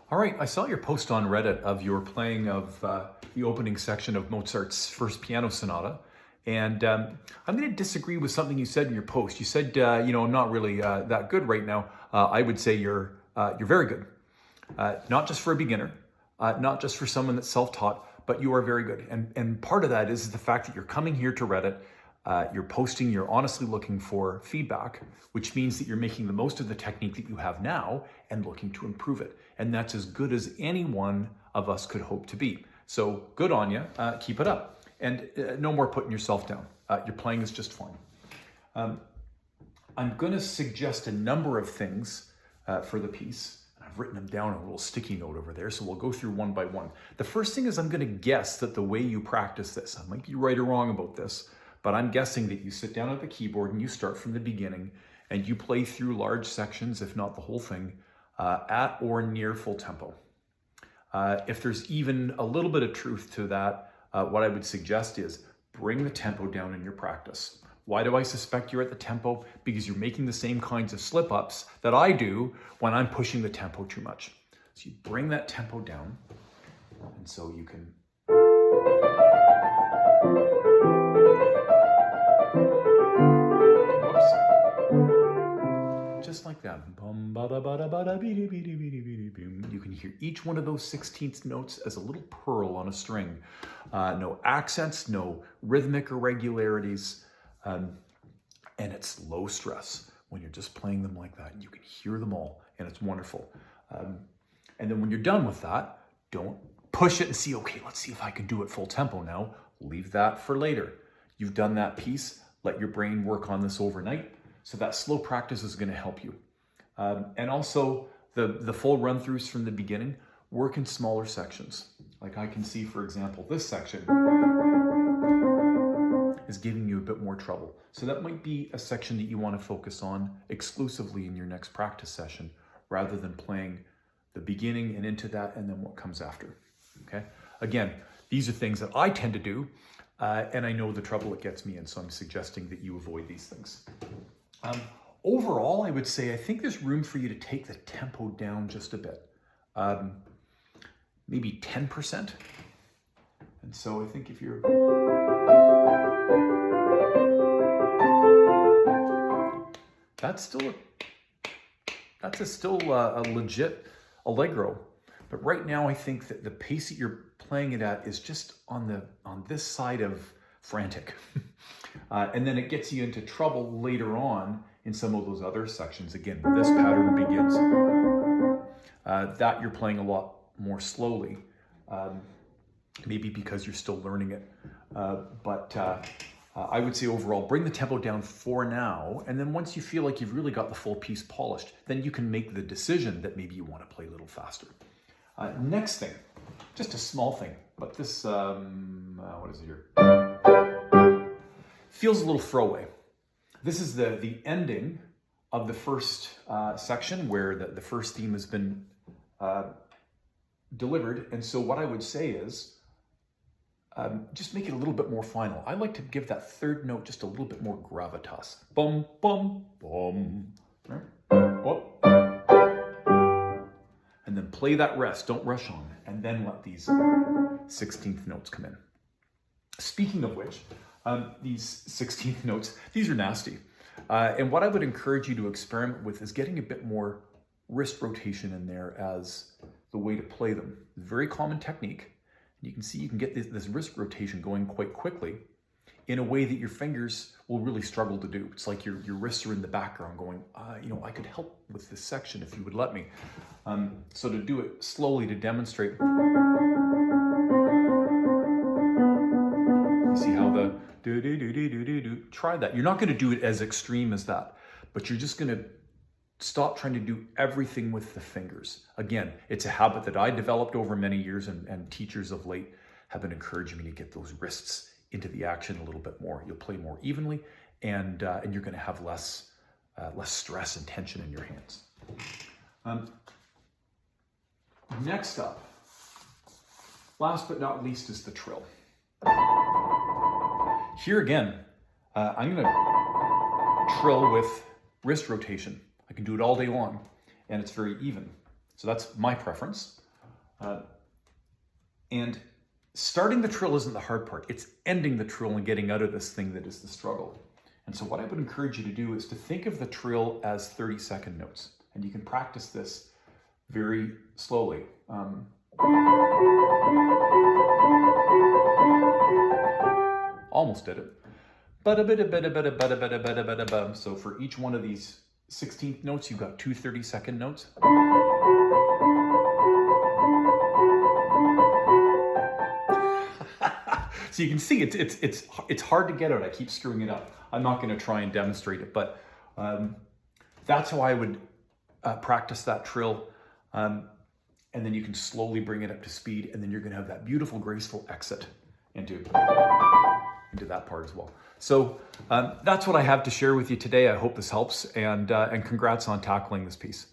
All right, I saw your post on Reddit of your playing of the opening section of Mozart's First Piano Sonata. And I'm going to disagree with something you said in your post. You said, I'm not really that good right now. I would say you're very good. Not just for a beginner, not just for someone that's self-taught, but you are very good. And part of that is the fact that you're coming here to Reddit, you're posting, you're honestly looking for feedback, which means that you're making the most of the technique that you have now and looking to improve it. And that's as good as any one of us could hope to be. So good on you, keep it up. And no more putting yourself down. Your playing is just fine. I'm gonna suggest a number of things for the piece. I've written them down on a little sticky note over there, so we'll go through one by one. The first thing is I'm gonna guess that the way you practice this, I might be right or wrong about this, but I'm guessing that you sit down at the keyboard and you start from the beginning and you play through large sections, if not the whole thing, at or near full tempo. If there's even a little bit of truth to that, what I would suggest is bring the tempo down in your practice. Why do I suspect you're at the tempo? Because you're making the same kinds of slip-ups that I do when I'm pushing the tempo too much. So you bring that tempo down, and so you can... Whoops. Just like that. You can hear each one of those 16th notes as a little pearl on a string. No accents, no rhythmic irregularities. And it's low stress when you're just playing them like that. You can hear them all, and it's wonderful. And then when you're done with that, don't push it and see, okay, let's see if I can do it full tempo now. Leave that for later. You've done that piece, let your brain work on this overnight. So that slow practice is gonna help you. And also the full run-throughs from the beginning, work in smaller sections. Like I can see, for example, this section is giving you a bit more trouble. So that might be a section that you want to focus on exclusively in your next practice session, rather than playing the beginning and into that and then what comes after, okay? Again, these are things that I tend to do, and I know the trouble it gets me in, so I'm suggesting that you avoid these things. Overall, I would say I think there's room for you to take the tempo down just a bit, maybe 10%. And so I think if you're... That's still a legit allegro, but right now I think that the pace that you're playing it at is just on this side of frantic, and then it gets you into trouble later on in some of those other sections. Again, where this pattern begins, that you're playing a lot more slowly, maybe because you're still learning it, but I would say overall, bring the tempo down for now, and then once you feel like you've really got the full piece polished, then you can make the decision that maybe you want to play a little faster. Next thing, just a small thing, but this, what is it here? Feels a little throwaway. This is the ending of the first section where the first theme has been delivered, and so what I would say is, just make it a little bit more final. I like to give that third note just a little bit more gravitas. Bum, bum, bum. Right? And then play that rest, don't rush on, and then let these 16th notes come in. Speaking of which, these 16th notes, these are nasty. And what I would encourage you to experiment with is getting a bit more wrist rotation in there as the way to play them. Very common technique. You can see you can get this wrist rotation going quite quickly in a way that your fingers will really struggle to do. It's like your wrists are in the background going, I could help with this section if you would let me. So to do it slowly to demonstrate, you see how the do-do-do-do-do-do, try that. You're not gonna do it as extreme as that, but you're just gonna stop trying to do everything with the fingers. Again, it's a habit that I developed over many years, and teachers of late have been encouraging me to get those wrists into the action a little bit more. You'll play more evenly, and you're going to have less stress and tension in your hands. Next up, last but not least, is the trill. Here again, I'm going to trill with wrist rotation. I can do it all day long, and it's very even. So that's my preference. And starting the trill isn't the hard part. It's ending the trill and getting out of this thing that is the struggle. And so what I would encourage you to do is to think of the trill as 30-second notes. And you can practice this very slowly. Almost did it. So for each one of these 16th notes, you've got two 30-second notes. So you can see it's hard to get out. I keep screwing it up. I'm not going to try and demonstrate it, but that's how I would practice that trill. And then you can slowly bring it up to speed, and then you're going to have that beautiful, graceful exit into that part as well. So that's what I have to share with you today. I hope this helps, and congrats on tackling this piece.